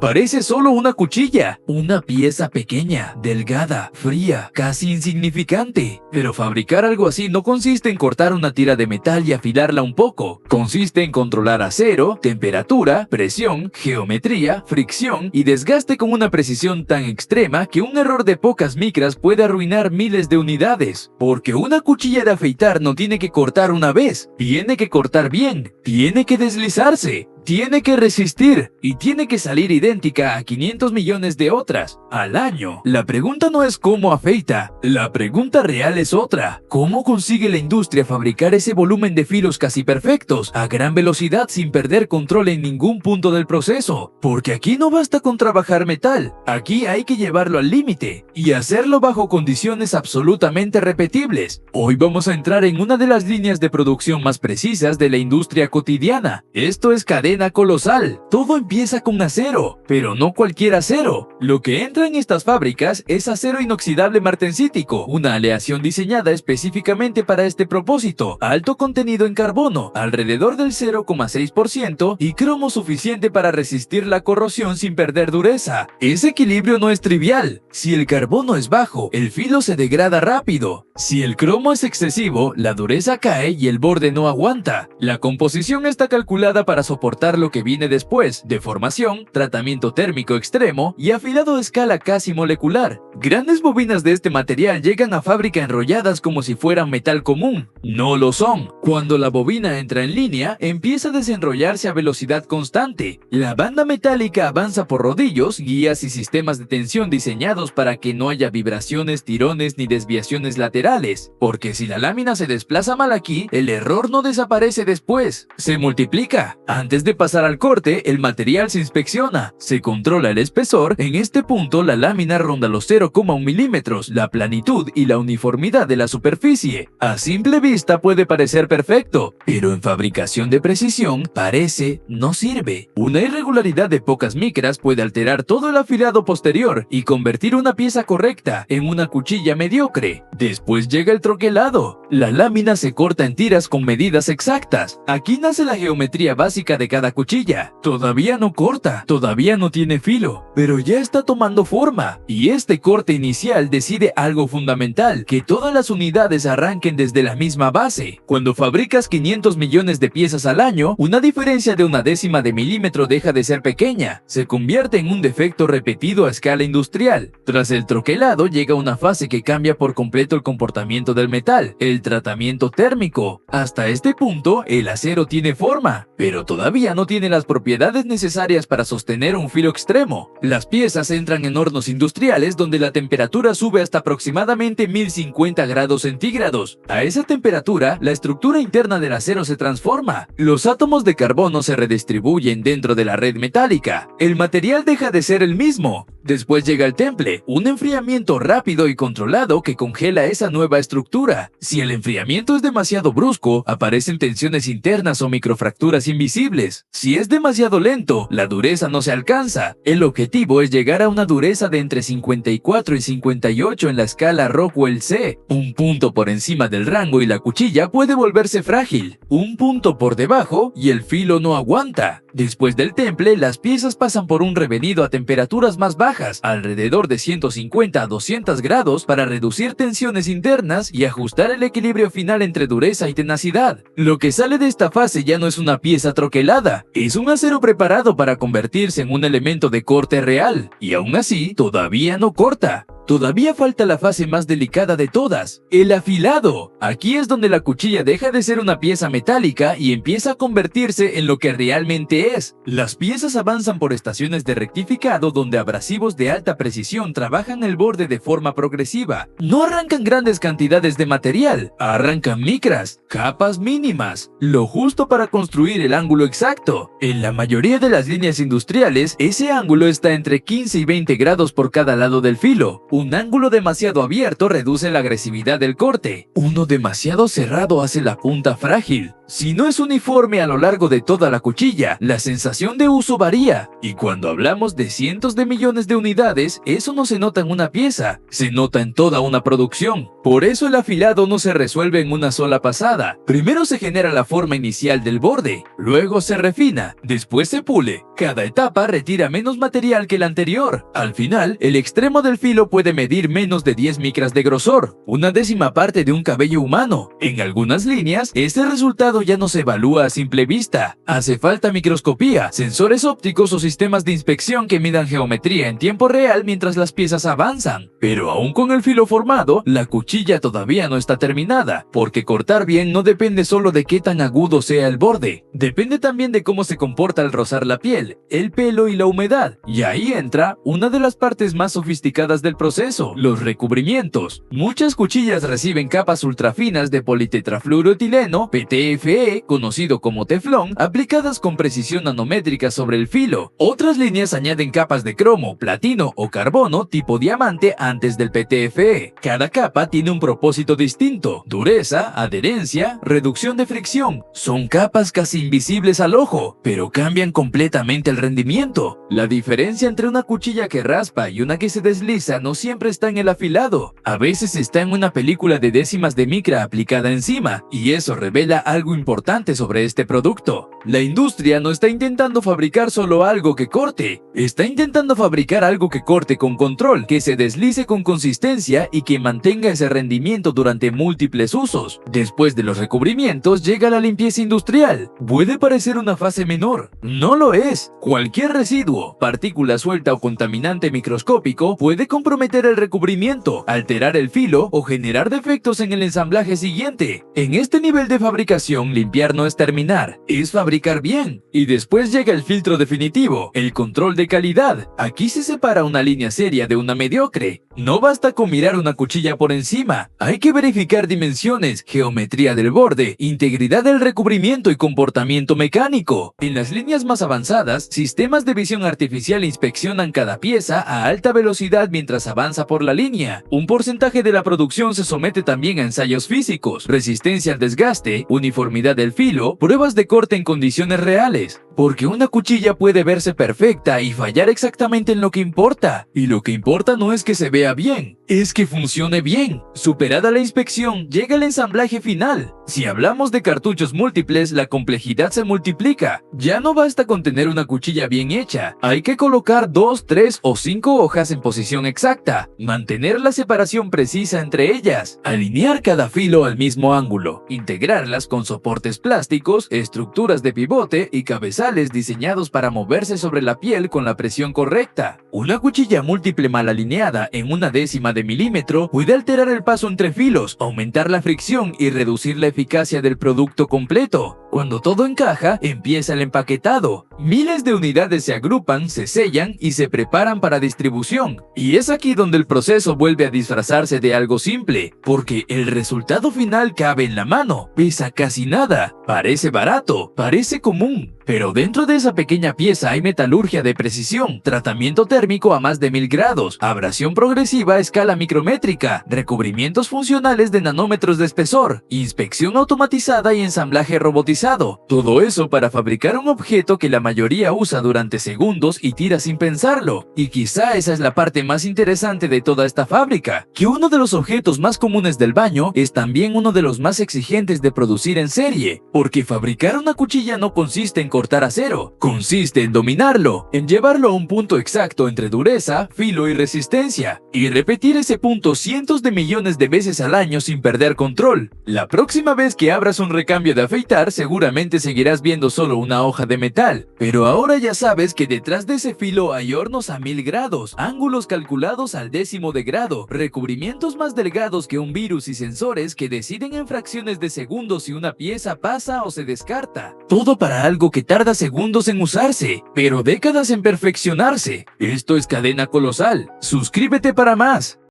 Parece solo una cuchilla, una pieza pequeña, delgada, fría, casi insignificante. Pero fabricar algo así no consiste en cortar una tira de metal y afilarla un poco. Consiste en controlar acero, temperatura, presión, geometría, fricción y desgaste con una precisión tan extrema que un error de pocas micras puede arruinar miles de unidades. Porque una cuchilla de afeitar no tiene que cortar una vez, tiene que cortar bien, tiene que deslizarse, tiene que resistir y tiene que salir idéntica a 500 millones de otras al año. La pregunta no es cómo afeita, la pregunta real es otra. ¿Cómo consigue la industria fabricar ese volumen de filos casi perfectos a gran velocidad sin perder control en ningún punto del proceso? Porque aquí no basta con trabajar metal, aquí hay que llevarlo al límite y hacerlo bajo condiciones absolutamente repetibles. Hoy vamos a entrar en una de las líneas de producción más precisas de la industria cotidiana. Esto es cadena colosal. Todo empieza con acero, pero no cualquier acero. Lo que entra en estas fábricas es acero inoxidable martensítico, una aleación diseñada específicamente para este propósito, alto contenido en carbono, alrededor del 0,6% y cromo suficiente para resistir la corrosión sin perder dureza. Ese equilibrio no es trivial. Si el carbono es bajo, el filo se degrada rápido. Si el cromo es excesivo, la dureza cae y el borde no aguanta. La composición está calculada para soportar lo que viene después: deformación, tratamiento térmico extremo y afilado a escala casi molecular. Grandes bobinas de este material llegan a fábrica enrolladas como si fueran metal común. No lo son. Cuando la bobina entra en línea, empieza a desenrollarse a velocidad constante. La banda metálica avanza por rodillos, guías y sistemas de tensión diseñados para que no haya vibraciones, tirones ni desviaciones laterales. Porque si la lámina se desplaza mal aquí, el error no desaparece después, se multiplica. Antes de pasar al corte, el material se inspecciona, se controla el espesor. En este punto, la lámina ronda los 0,1 milímetros, la planitud y la uniformidad de la superficie. A simple vista puede parecer perfecto, pero en fabricación de precisión parece no sirve. Una irregularidad de pocas micras puede alterar todo el afilado posterior y convertir una pieza correcta en una cuchilla mediocre. Después llega el troquelado. La lámina se corta en tiras con medidas exactas. Aquí nace la geometría básica de cada cuchilla. Todavía no corta, todavía no tiene filo, pero ya está tomando forma. Y este corte inicial decide algo fundamental: que todas las unidades arranquen desde la misma base. Cuando fabricas 500 millones de piezas al año, una diferencia de una décima de milímetro deja de ser pequeña, se convierte en un defecto repetido a escala industrial. Tras el troquelado llega una fase que cambia por completo el comportamiento del metal: el tratamiento térmico. Hasta este punto, el acero tiene forma, pero todavía no tiene las propiedades necesarias para sostener un filo extremo. Las piezas entran en hornos industriales donde la temperatura sube hasta aproximadamente 1050 grados centígrados. A esa temperatura, la estructura interna del acero se transforma. Los átomos de carbono se redistribuyen dentro de la red metálica. El material deja de ser el mismo. Después llega el temple, un enfriamiento rápido y controlado que congela esa nueva estructura. Si el enfriamiento es demasiado brusco, aparecen tensiones internas o microfracturas invisibles. Si es demasiado lento, la dureza no se alcanza. El objetivo es llegar a una dureza de entre 54 y 58 en la escala Rockwell-C. Un punto por encima del rango y la cuchilla puede volverse frágil. Un punto por debajo y el filo no aguanta. Después del temple, las piezas pasan por un revenido a temperaturas más bajas, alrededor de 150 a 200 grados, para reducir tensiones internas y ajustar el equilibrio final entre dureza y tenacidad. Lo que sale de esta fase ya no es una pieza troquelada, es un acero preparado para convertirse en un elemento de corte real, y aún así, todavía no corta. Todavía falta la fase más delicada de todas, el afilado. Aquí es donde la cuchilla deja de ser una pieza metálica y empieza a convertirse en lo que realmente es. Las piezas avanzan por estaciones de rectificado donde abrasivos de alta precisión trabajan el borde de forma progresiva. No arrancan grandes cantidades de material, arrancan micras, capas mínimas, lo justo para construir el ángulo exacto. En la mayoría de las líneas industriales, ese ángulo está entre 15 y 20 grados por cada lado del filo. Un ángulo demasiado abierto reduce la agresividad del corte. Uno demasiado cerrado hace la punta frágil. Si no es uniforme a lo largo de toda la cuchilla, la sensación de uso varía. Y cuando hablamos de cientos de millones de unidades, eso no se nota en una pieza, se nota en toda una producción. Por eso el afilado no se resuelve en una sola pasada. Primero se genera la forma inicial del borde, luego se refina, después se pule, Cada etapa retira menos material que la anterior. Al final, el extremo del filo puede medir menos de 10 micras de grosor, una décima parte de un cabello humano. En algunas líneas, este resultado ya no se evalúa a simple vista. Hace falta microscopía, sensores ópticos o sistemas de inspección que midan geometría en tiempo real mientras las piezas avanzan. Pero aún con el filo formado, la cuchilla todavía no está terminada, porque cortar bien no depende solo de qué tan agudo sea el borde. Depende también de cómo se comporta al rozar la piel, el pelo y la humedad. Y ahí entra una de las partes más sofisticadas del proceso, los recubrimientos. Muchas cuchillas reciben capas ultrafinas de politetrafluoroetileno, PTFE, conocido como teflón, aplicadas con precisión nanométrica sobre el filo. Otras líneas añaden capas de cromo, platino o carbono tipo diamante antes del PTFE. Cada capa tiene un propósito distinto: dureza, adherencia, reducción de fricción. Son capas casi invisibles al ojo, pero cambian completamente el rendimiento. La diferencia entre una cuchilla que raspa y una que se desliza no siempre está en el afilado. A veces está en una película de décimas de micra aplicada encima, y eso revela algo importante sobre este producto. La industria no está intentando fabricar solo algo que corte, está intentando fabricar algo que corte con control, que se deslice con consistencia y que mantenga ese rendimiento durante múltiples usos. Después de los recubrimientos llega la limpieza industrial. Puede parecer una fase menor, no lo es. Cualquier residuo, partícula suelta o contaminante microscópico puede comprometer el recubrimiento, alterar el filo o generar defectos en el ensamblaje siguiente. En este nivel de fabricación, limpiar no es terminar, es fabricar bien. Y después llega el filtro definitivo, el control de calidad. Aquí se separa una línea seria de una mediocre. No basta con mirar una cuchilla por encima, hay que verificar dimensiones, geometría del borde, integridad del recubrimiento y comportamiento mecánico. En las líneas más avanzadas, sistemas de visión artificial inspeccionan cada pieza a alta velocidad mientras avanza por la línea. Un porcentaje de la producción se somete también a ensayos físicos, resistencia al desgaste, uniformidad del filo, pruebas de corte en condiciones reales. Porque una cuchilla puede verse perfecta y fallar exactamente en lo que importa. Y lo que importa no es que se vea bien, es que funcione bien. Superada la inspección, llega el ensamblaje final. Si hablamos de cartuchos múltiples, la complejidad se multiplica. Ya no basta con tener una cuchilla bien hecha, hay que colocar 2, 3 o 5 hojas en posición exacta, mantener la separación precisa entre ellas, alinear cada filo al mismo ángulo, integrarlas con soportes plásticos, estructuras de pivote y cabezales diseñados para moverse sobre la piel con la presión correcta. Una cuchilla múltiple mal alineada en una décima de milímetro puede alterar el paso entre filos, aumentar la fricción y reducir la eficacia del producto completo. Cuando todo encaja, empieza el empaquetado. Miles de unidades se agrupan, se sellan y se preparan para distribución. Y es aquí donde el proceso vuelve a disfrazarse de algo simple, porque el resultado final cabe en la mano, pesa casi nada, parece barato, parece común. Pero dentro de esa pequeña pieza hay metalurgia de precisión, tratamiento térmico a más de 1000 grados, abrasión progresiva a escala micrométrica, recubrimientos funcionales de nanómetros de espesor, inspección automatizada y ensamblaje robotizado. Todo eso para fabricar un objeto que la mayoría usa durante segundos y tira sin pensarlo. Y quizá esa es la parte más interesante de toda esta fábrica, que uno de los objetos más comunes del baño es también uno de los más exigentes de producir en serie, porque fabricar una cuchilla no consiste en cortar acero, consiste en dominarlo, en llevarlo a un punto exacto entre dureza, filo y resistencia, y repetir ese punto cientos de millones de veces al año sin perder control. La próxima vez que abras un recambio de afeitar, seguramente seguirás viendo solo una hoja de metal, pero ahora ya sabes que detrás de ese filo hay hornos a 1000 grados, ángulos calculados al décimo de grado, recubrimientos más delgados que un virus y sensores que deciden en fracciones de segundos si una pieza pasa o se descarta. Todo para algo que tarda segundos en usarse, pero décadas en perfeccionarse. Esto es Cadena Colosal. Suscríbete para más.